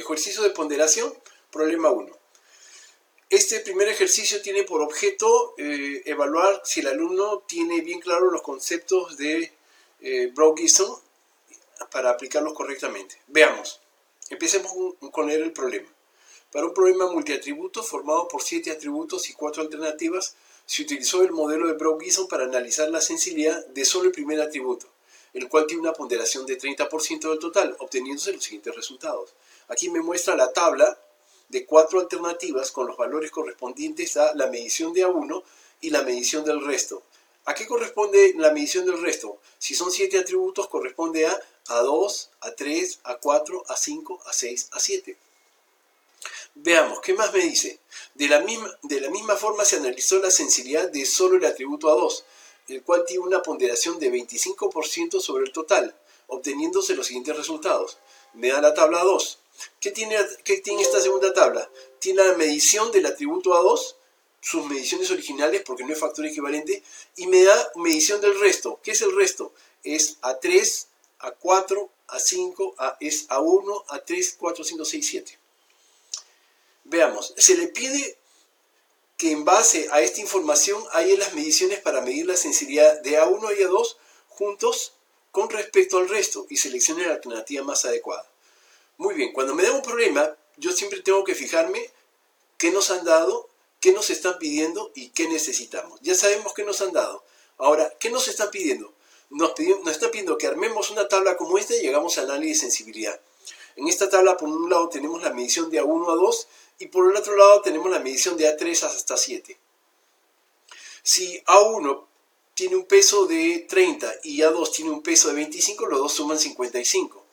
Ejercicio de ponderación, problema 1. Este primer ejercicio tiene por objeto evaluar si el alumno tiene bien claro los conceptos de Brown-Gleason para aplicarlos correctamente. Veamos. Empecemos con leer el problema. Para un problema multiatributo formado por 7 atributos y 4 alternativas, se utilizó el modelo de Brown-Gleason para analizar la sensibilidad de solo el primer atributo, el cual tiene una ponderación de 30% del total, obteniéndose los siguientes resultados. Aquí me muestra la tabla de 4 alternativas con los valores correspondientes a la medición de A1 y la medición del resto. ¿A qué corresponde la medición del resto? Si son 7 atributos, corresponde a A2, A3, A4, A5, A6, A7. Veamos, ¿qué más me dice? De la misma forma se analizó la sensibilidad de solo el atributo A2, el cual tiene una ponderación de 25% sobre el total, obteniéndose los siguientes resultados. Me da la tabla 2. ¿Qué tiene esta segunda tabla? Tiene la medición del atributo A2, sus mediciones originales porque no es factor equivalente, y me da medición del resto. ¿Qué es el resto? Es A3, A4, A5, es A1, A3, 4, 5, 6, 7. Veamos, se le pide que en base a esta información haya las mediciones para medir la sensibilidad de A1 y A2 juntos con respecto al resto y seleccione la alternativa más adecuada. Muy bien, cuando me da un problema, yo siempre tengo que fijarme qué nos han dado, qué nos están pidiendo y qué necesitamos. Ya sabemos qué nos han dado. Ahora, ¿qué nos están pidiendo? Nos están pidiendo que armemos una tabla como esta y llegamos al análisis de sensibilidad. En esta tabla, por un lado, tenemos la medición de A1 a 2 y por el otro lado tenemos la medición de A3 hasta 7. Si A1 tiene un peso de 30 y A2 tiene un peso de 25, los dos suman 55.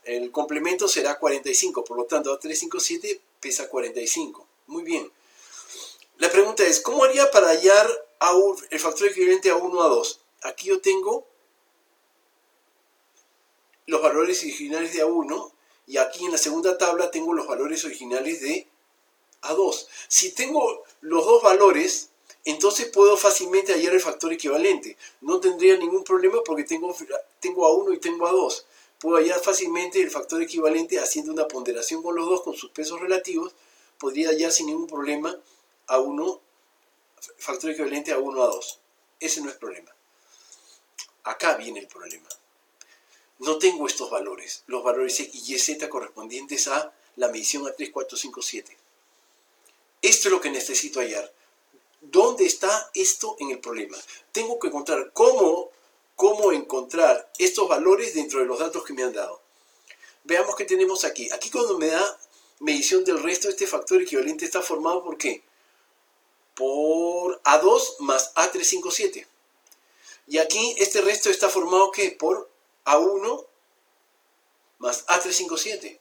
El complemento será 45, por lo tanto A3, 5, 7 pesa 45. Muy bien. La pregunta es, ¿cómo haría para hallar el factor equivalente a 1 a 2? Aquí yo tengo los valores originales de A1 y aquí en la segunda tabla tengo los valores originales de A2. Si tengo los dos valores, entonces puedo fácilmente hallar el factor equivalente. No tendría ningún problema porque tengo A1 y tengo A2. Puedo hallar fácilmente el factor equivalente haciendo una ponderación con los dos, con sus pesos relativos. Podría hallar sin ningún problema factor equivalente a 1 a 2. Ese no es problema. Acá viene el problema. No tengo estos valores, los valores X, Y, Z correspondientes a la medición A3, 4, 5, 7. Esto es lo que necesito hallar. ¿Dónde está esto en el problema? Tengo que encontrar cómo encontrar estos valores dentro de los datos que me han dado. Veamos qué tenemos aquí. Aquí cuando me da medición del resto, este factor equivalente está formado ¿por qué? Por A2 más A3, 5, 7. Y aquí este resto está formado ¿qué? Por A1 más A3, 5, 7.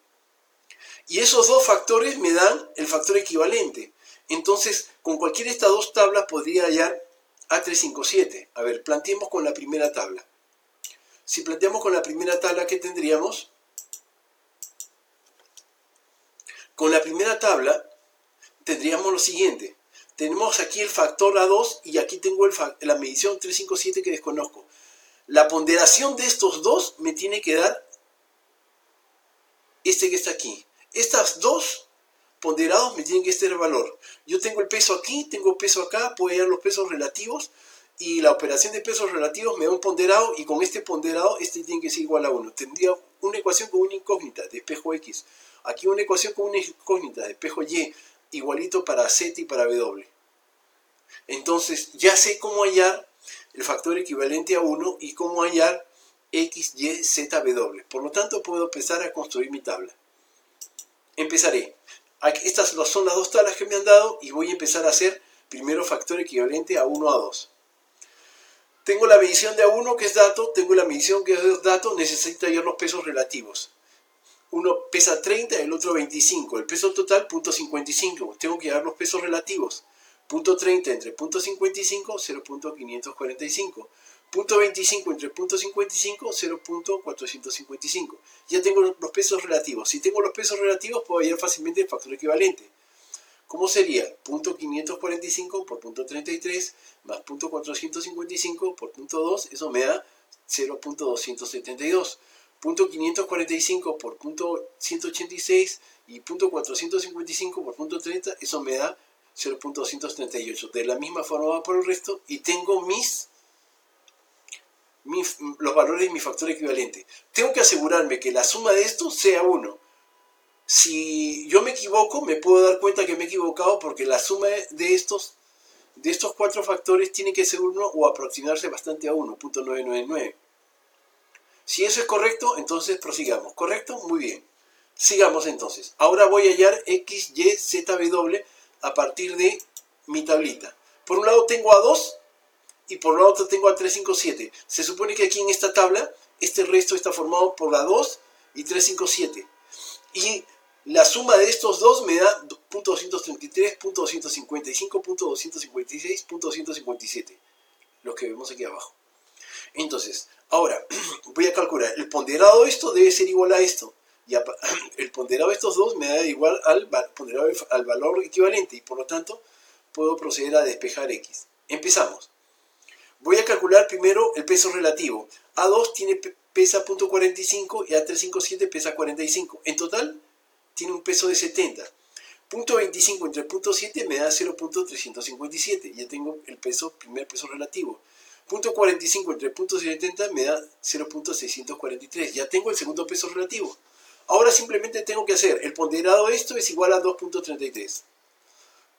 Y esos dos factores me dan el factor equivalente. Entonces, con cualquiera de estas dos tablas podría hallar A3, 5, 7. A ver, planteemos con la primera tabla. Si planteamos con la primera tabla, ¿qué tendríamos? Con la primera tabla tendríamos lo siguiente. Tenemos aquí el factor A2 y aquí tengo la medición 3, 5, 7 que desconozco. La ponderación de estos dos me tiene que dar este que está aquí. Estas dos ponderados me tienen que dar el valor. Yo tengo el peso aquí, tengo el peso acá, puedo hallar los pesos relativos y la operación de pesos relativos me da un ponderado y con este ponderado este tiene que ser igual a 1. Tendría una ecuación con una incógnita de espejo X. Aquí una ecuación con una incógnita de espejo Y igualito para Z y para W. Entonces ya sé cómo hallar el factor equivalente a 1 y cómo hallar X, Y, Z, W. Por lo tanto puedo empezar a construir mi tabla. Empezaré. Estas son las dos tablas que me han dado y voy a empezar a hacer primero factor equivalente a 1 a 2. Tengo la medición de A1 que es dato, tengo la medición que es dato, necesito hallar los pesos relativos. Uno pesa 30, el otro 25. El peso total, 0.55. Tengo que hallar los pesos relativos. 0.30 entre 0.55, 0.545. 0.25 entre 0.55, 0.455. Ya tengo los pesos relativos. Si tengo los pesos relativos, puedo hallar fácilmente el factor equivalente. ¿Cómo sería? 0.545 por 0.33 más 0.455 por 0.2, eso me da 0.272. punto 545 por punto 186 y punto 455 por punto 30, eso me da 0.238. De la misma forma va por el resto y tengo los valores de mi factor equivalente. Tengo que asegurarme que la suma de estos sea 1. Si yo me equivoco, me puedo dar cuenta que me he equivocado porque la suma de estos 4 factores tiene que ser 1 o aproximarse bastante a 1, punto 999. Si eso es correcto, entonces prosigamos. ¿Correcto? Muy bien. Sigamos entonces. Ahora voy a hallar x, y, z, w a partir de mi tablita. Por un lado tengo a 2 y por el otro tengo a 3, 5, 7. Se supone que aquí en esta tabla, este resto está formado por a 2 y 3, 5, 7. Y la suma de estos dos me da .233, .255, .256, .257. Los que vemos aquí abajo. Entonces, ahora voy a calcular. El ponderado de esto debe ser igual a esto. Y el ponderado de estos dos me da igual al ponderado al valor equivalente. Y por lo tanto, puedo proceder a despejar x. Empezamos. Voy a calcular primero el peso relativo. A2 pesa .45 y A357 pesa 45. En total, tiene un peso de 70. .25 entre .7 me da 0.357. Ya tengo el primer peso relativo. .45 entre .70 me da 0.643. Ya tengo el segundo peso relativo. Ahora simplemente tengo que hacer el ponderado de esto es igual a 2.33.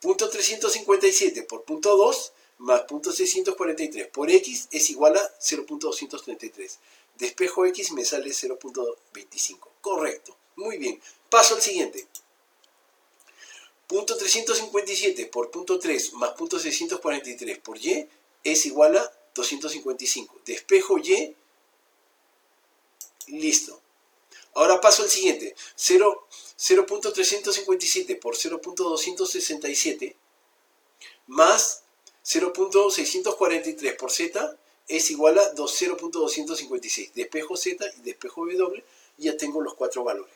.357 por .2 más .643 por x es igual a 0.233. Despejo x me sale 0.25. Correcto. Muy bien. Paso al siguiente. .357 por .3 más .643 por y es igual a 255. Despejo y. Listo. Ahora paso al siguiente. 0.357 por 0.267 más 0.643 por z es igual a 0.256. Despejo z y despejo w y ya tengo los 4 valores.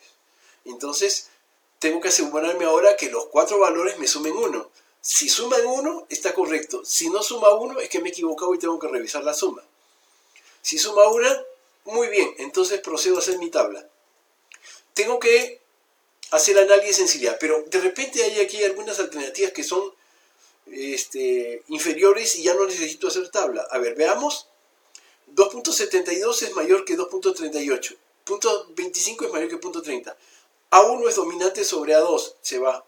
Entonces, tengo que asegurarme ahora que los 4 valores me sumen 1. Si suman 1, está correcto. Si no suma 1, es que me he equivocado y tengo que revisar la suma. Si suma 1, muy bien. Entonces procedo a hacer mi tabla. Tengo que hacer análisis de sensibilidad, pero de repente hay aquí algunas alternativas que son inferiores y ya no necesito hacer tabla. A ver, veamos. 2.72 es mayor que 2.38. .25 es mayor que .30. A1 es dominante sobre A2, se va.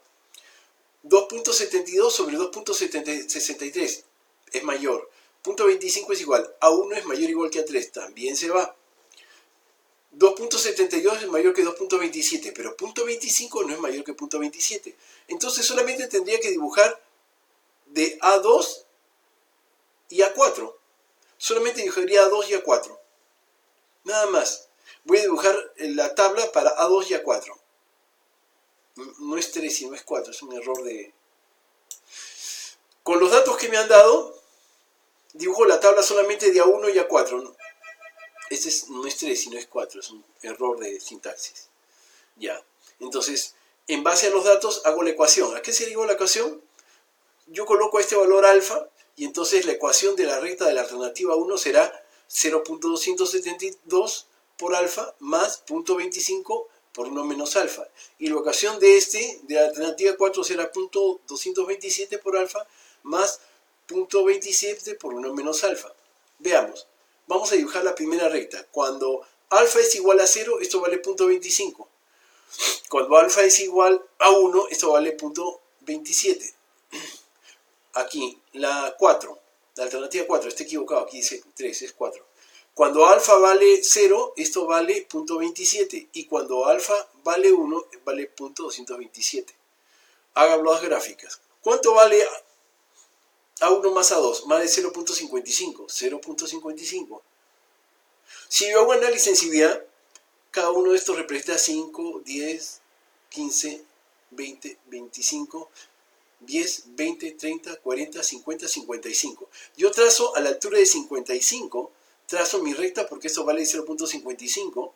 2.72 sobre 2.63 es mayor. .25 es igual. A1 es mayor o igual que A3, también se va. 2.72 es mayor que 2.27, pero .25 no es mayor que .27. Entonces solamente tendría que dibujar de A2 y A4. Solamente dibujaría A2 y A4. Nada más. Voy a dibujar la tabla para A2 y A4. No es 3, sino es 4. Es un error de... Con los datos que me han dado, dibujo la tabla solamente de A1 y A4. ¿No? No es 3, sino es 4. Es un error de sintaxis. Ya. Entonces, en base a los datos, hago la ecuación. ¿A qué se digo la ecuación? Yo coloco este valor alfa y entonces la ecuación de la recta de la alternativa 1 será 0.272 por alfa más 0.25 por 1 menos alfa. Y la ecuación de la alternativa 4 será 0.227 por alfa más 0.27 por 1 menos alfa. Veamos. Vamos a dibujar la primera recta. Cuando alfa es igual a 0, esto vale 0.25. Cuando alfa es igual a 1, esto vale 0.27. Aquí, la 4, la alternativa 4, está equivocado, aquí dice 3, es 4. Cuando alfa vale 0, esto vale 0.27. Y cuando alfa vale 1, vale 0.227. Hagan las gráficas. ¿Cuánto vale A1 más A2? Más de 0.55. 0.55. Si yo hago análisis de sensibilidad, cada uno de estos representa 5, 10, 15, 20, 25... 10, 20, 30, 40, 50, 55. Yo trazo a la altura de 55, trazo mi recta porque esto vale 0.55.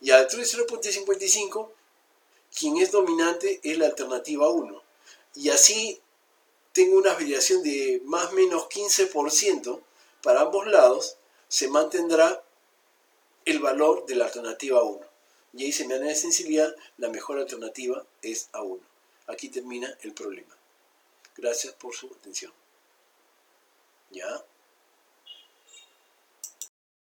Y a la altura de 0.55, quien es dominante es la alternativa 1. Y así tengo una variación de más o menos 15% para ambos lados. Se mantendrá el valor de la alternativa 1. Y ahí se me da de sensibilidad, la mejor alternativa es A1. Aquí termina el problema. Gracias por su atención. ¿Ya?